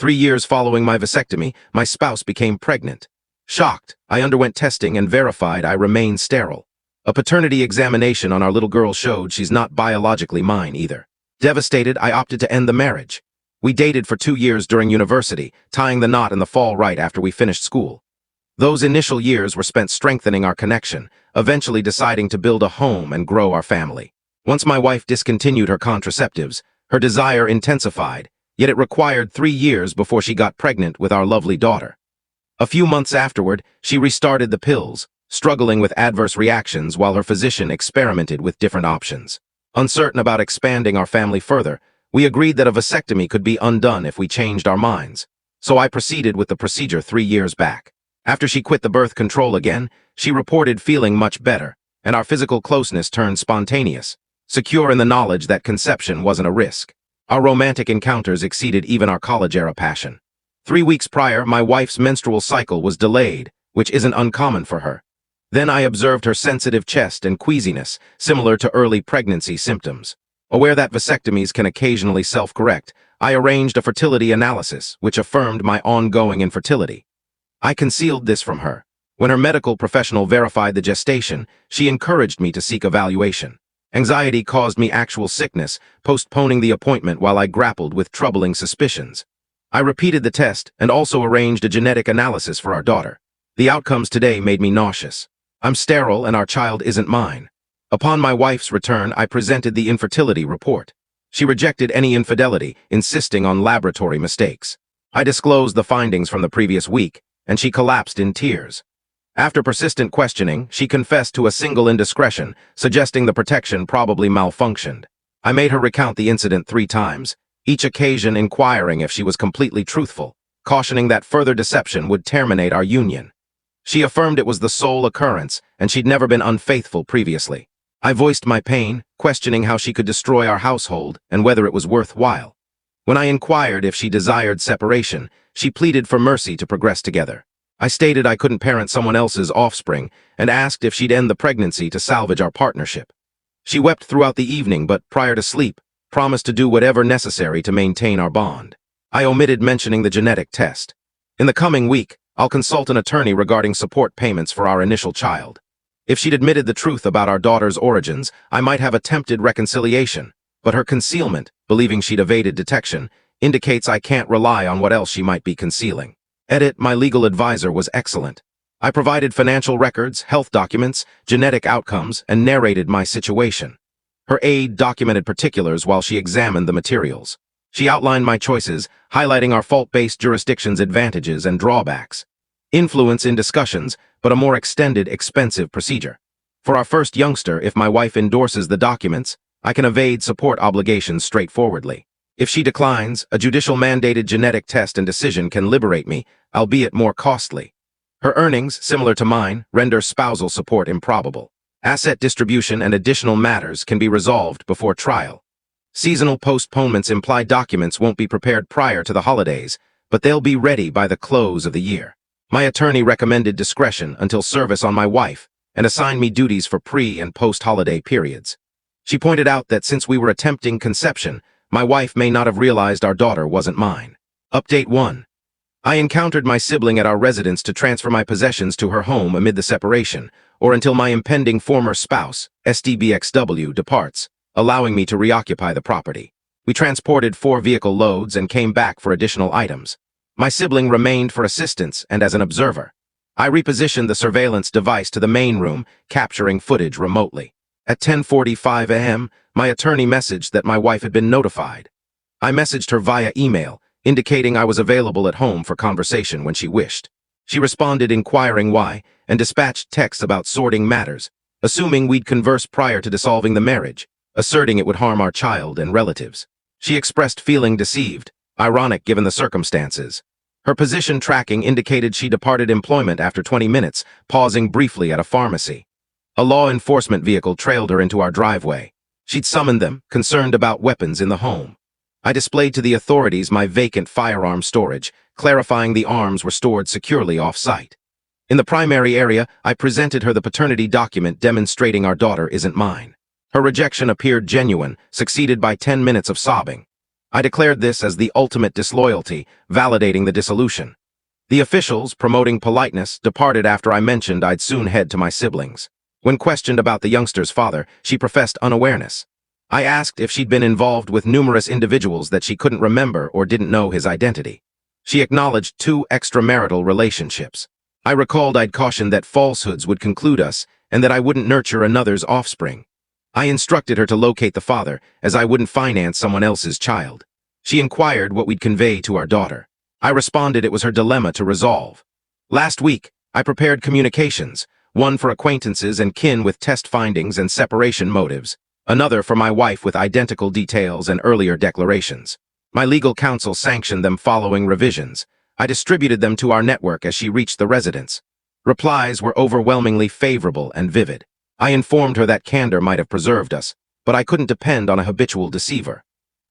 3 years following my vasectomy, my spouse became pregnant. Shocked, I underwent testing and verified I remain sterile. A paternity examination on our little girl showed she's not biologically mine either. Devastated, I opted to end the marriage. We dated for 2 years during university, tying the knot in the fall right after we finished school. Those initial years were spent strengthening our connection, eventually deciding to build a home and grow our family. Once my wife discontinued her contraceptives, her desire intensified, yet it required 3 years before she got pregnant with our lovely daughter. A few months afterward, she restarted the pills, struggling with adverse reactions while her physician experimented with different options. Uncertain about expanding our family further, we agreed that a vasectomy could be undone if we changed our minds. So I proceeded with the procedure 3 years back. After she quit the birth control again, she reported feeling much better, and our physical closeness turned spontaneous, secure in the knowledge that conception wasn't a risk. Our romantic encounters exceeded even our college-era passion. 3 weeks prior, my wife's menstrual cycle was delayed, which isn't uncommon for her. Then I observed her sensitive chest and queasiness, similar to early pregnancy symptoms. Aware that vasectomies can occasionally self-correct, I arranged a fertility analysis, which affirmed my ongoing infertility. I concealed this from her. When her medical professional verified the gestation, she encouraged me to seek evaluation. Anxiety caused me actual sickness, postponing the appointment while I grappled with troubling suspicions. I repeated the test and also arranged a genetic analysis for our daughter. The outcomes today made me nauseous. I'm sterile and our child isn't mine. Upon my wife's return, I presented the infertility report. She rejected any infidelity, insisting on laboratory mistakes. I disclosed the findings from the previous week, and she collapsed in tears. After persistent questioning, she confessed to a single indiscretion, suggesting the protection probably malfunctioned. I made her recount the incident 3 times, each occasion inquiring if she was completely truthful, cautioning that further deception would terminate our union. She affirmed it was the sole occurrence, and she'd never been unfaithful previously. I voiced my pain, questioning how she could destroy our household and whether it was worthwhile. When I inquired if she desired separation, she pleaded for mercy to progress together. I stated I couldn't parent someone else's offspring and asked if she'd end the pregnancy to salvage our partnership. She wept throughout the evening, but prior to sleep, promised to do whatever necessary to maintain our bond. I omitted mentioning the genetic test. In the coming week, I'll consult an attorney regarding support payments for our initial child. If she'd admitted the truth about our daughter's origins, I might have attempted reconciliation, but her concealment, believing she'd evaded detection, indicates I can't rely on what else she might be concealing. Edit, my legal advisor was excellent. I provided financial records, health documents, genetic outcomes, and narrated my situation. Her aide documented particulars while she examined the materials. She outlined my choices, highlighting our fault-based jurisdiction's advantages and drawbacks. Influence in discussions, but a more extended, expensive procedure. For our first youngster, if my wife endorses the documents, I can evade support obligations straightforwardly. If she declines, a judicial-mandated genetic test and decision can liberate me, albeit more costly. Her earnings, similar to mine, render spousal support improbable. Asset distribution and additional matters can be resolved before trial. Seasonal postponements imply documents won't be prepared prior to the holidays, but they'll be ready by the close of the year. My attorney recommended discretion until service on my wife and assigned me duties for pre- and post-holiday periods. She pointed out that since we were attempting conception, my wife may not have realized our daughter wasn't mine. Update 1. I encountered my sibling at our residence to transfer my possessions to her home amid the separation, or until my impending former spouse, SDBXW, departs, allowing me to reoccupy the property. We transported 4 vehicle loads and came back for additional items. My sibling remained for assistance and as an observer. I repositioned the surveillance device to the main room, capturing footage remotely. At 10:45 a.m., my attorney messaged that my wife had been notified. I messaged her via email, indicating I was available at home for conversation when she wished. She responded inquiring why, and dispatched texts about sorting matters, assuming we'd converse prior to dissolving the marriage, asserting it would harm our child and relatives. She expressed feeling deceived, ironic given the circumstances. Her position tracking indicated she departed employment after 20 minutes, pausing briefly at a pharmacy. A law enforcement vehicle trailed her into our driveway. She'd summoned them, concerned about weapons in the home. I displayed to the authorities my vacant firearm storage, clarifying the arms were stored securely off-site. In the primary area, I presented her the paternity document demonstrating our daughter isn't mine. Her rejection appeared genuine, succeeded by 10 minutes of sobbing. I declared this as the ultimate disloyalty, validating the dissolution. The officials, promoting politeness, departed after I mentioned I'd soon head to my siblings. When questioned about the youngster's father, she professed unawareness. I asked if she'd been involved with numerous individuals that she couldn't remember or didn't know his identity. She acknowledged 2 extramarital relationships. I recalled I'd cautioned that falsehoods would conclude us and that I wouldn't nurture another's offspring. I instructed her to locate the father, as I wouldn't finance someone else's child. She inquired what we'd convey to our daughter. I responded it was her dilemma to resolve. Last week, I prepared communications, one for acquaintances and kin with test findings and separation motives, another for my wife with identical details and earlier declarations. My legal counsel sanctioned them following revisions. I distributed them to our network as she reached the residence. Replies were overwhelmingly favorable and vivid. I informed her that candor might have preserved us, but I couldn't depend on a habitual deceiver.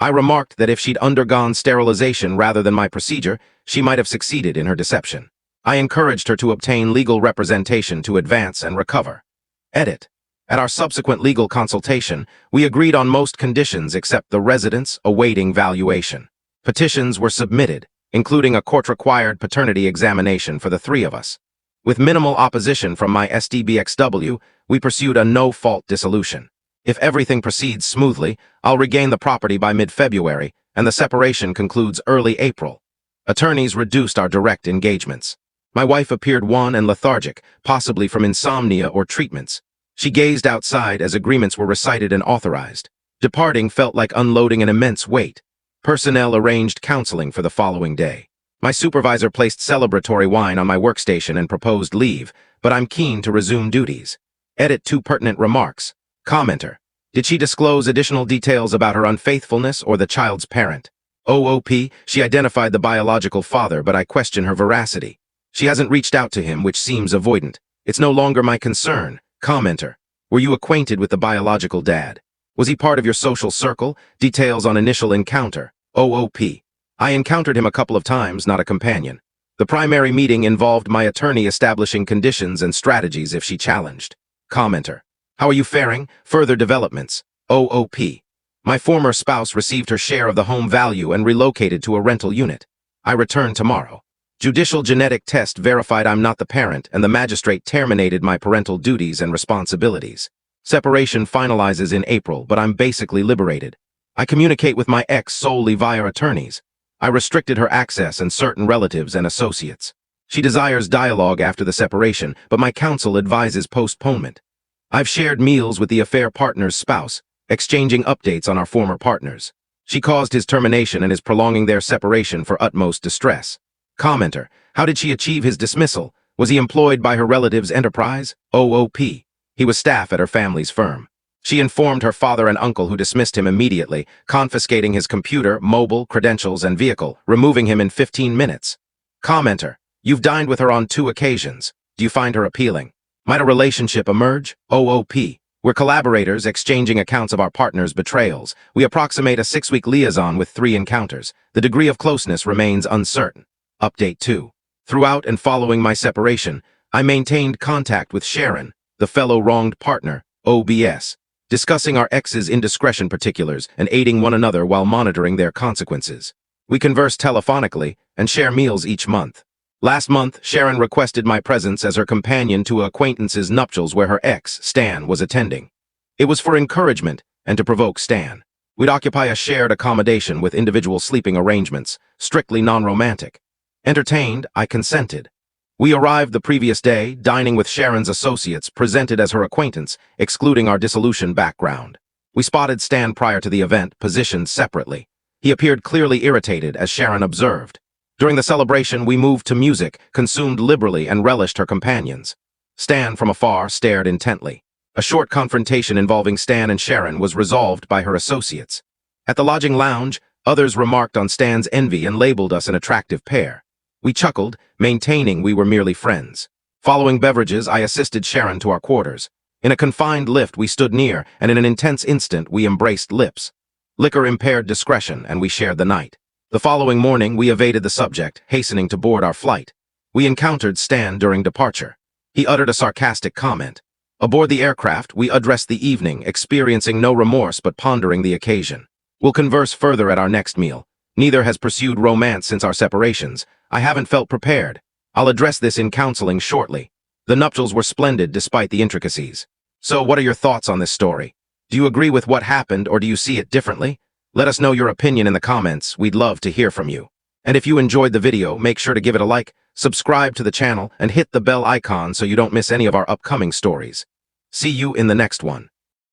I remarked that if she'd undergone sterilization rather than my procedure, she might have succeeded in her deception. I encouraged her to obtain legal representation to advance and recover. Edit. At our subsequent legal consultation, we agreed on most conditions except the residence awaiting valuation. Petitions were submitted, including a court-required paternity examination for the 3 of us. With minimal opposition from my SDBXW, we pursued a no-fault dissolution. If everything proceeds smoothly, I'll regain the property by mid-February, and the separation concludes early April. Attorneys reduced our direct engagements. My wife appeared wan and lethargic, possibly from insomnia or treatments. She gazed outside as agreements were recited and authorized. Departing felt like unloading an immense weight. Personnel arranged counseling for the following day. My supervisor placed celebratory wine on my workstation and proposed leave, but I'm keen to resume duties. Edit 2 pertinent remarks. Commenter. Did she disclose additional details about her unfaithfulness or the child's parent? OOP, she identified the biological father, but I question her veracity. She hasn't reached out to him, which seems avoidant. It's no longer my concern. Commenter. Were you acquainted with the biological dad? Was he part of your social circle? Details on initial encounter. OOP. I encountered him a couple of times, not a companion. The primary meeting involved my attorney establishing conditions and strategies if she challenged. Commenter. How are you faring? Further developments. OOP. My former spouse received her share of the home value and relocated to a rental unit. I return tomorrow. Judicial genetic test verified I'm not the parent, and the magistrate terminated my parental duties and responsibilities. Separation finalizes in April, but I'm basically liberated. I communicate with my ex solely via attorneys. I restricted her access and certain relatives and associates. She desires dialogue after the separation, but my counsel advises postponement. I've shared meals with the affair partner's spouse, exchanging updates on our former partners. She caused his termination and is prolonging their separation for utmost distress. Commenter. How did she achieve his dismissal? Was he employed by her relative's enterprise? OOP. He was staff at her family's firm. She informed her father and uncle, who dismissed him immediately, confiscating his computer, mobile, credentials, and vehicle, removing him in 15 minutes. Commenter. You've dined with her on 2 occasions. Do you find her appealing? Might a relationship emerge? OOP. We're collaborators, exchanging accounts of our partners' betrayals. We approximate a 6-week liaison with 3 encounters. The degree of closeness remains uncertain. Update 2. Throughout and following my separation, I maintained contact with Sharon, the fellow wronged partner, OBS, discussing our ex's indiscretion particulars and aiding one another while monitoring their consequences. We converse telephonically and share meals each month. Last month, Sharon requested my presence as her companion to an acquaintance's nuptials where her ex, Stan, was attending. It was for encouragement and to provoke Stan. We'd occupy a shared accommodation with individual sleeping arrangements, strictly non-romantic. Entertained, I consented. We arrived the previous day, dining with Sharon's associates, presented as her acquaintance, excluding our dissolution background. We spotted Stan prior to the event, positioned separately. He appeared clearly irritated, as Sharon observed. During the celebration, we moved to music, consumed liberally, and relished her companions. Stan, from afar, stared intently. A short confrontation involving Stan and Sharon was resolved by her associates. At the lodging lounge, others remarked on Stan's envy and labeled us an attractive pair. We chuckled, maintaining we were merely friends. Following beverages, I assisted Sharon to our quarters. In a confined lift, we stood near, and in an intense instant, we embraced lips. Liquor impaired discretion, and we shared the night. The following morning, we evaded the subject, hastening to board our flight. We encountered Stan during departure. He uttered a sarcastic comment. Aboard the aircraft, we addressed the evening, experiencing no remorse but pondering the occasion. We'll converse further at our next meal. Neither has pursued romance since our separations. I haven't felt prepared. I'll address this in counseling shortly. The nuptials were splendid despite the intricacies. So what are your thoughts on this story? Do you agree with what happened or do you see it differently? Let us know your opinion in the comments. We'd love to hear from you. And if you enjoyed the video, make sure to give it a like, subscribe to the channel, and hit the bell icon so you don't miss any of our upcoming stories. See you in the next one.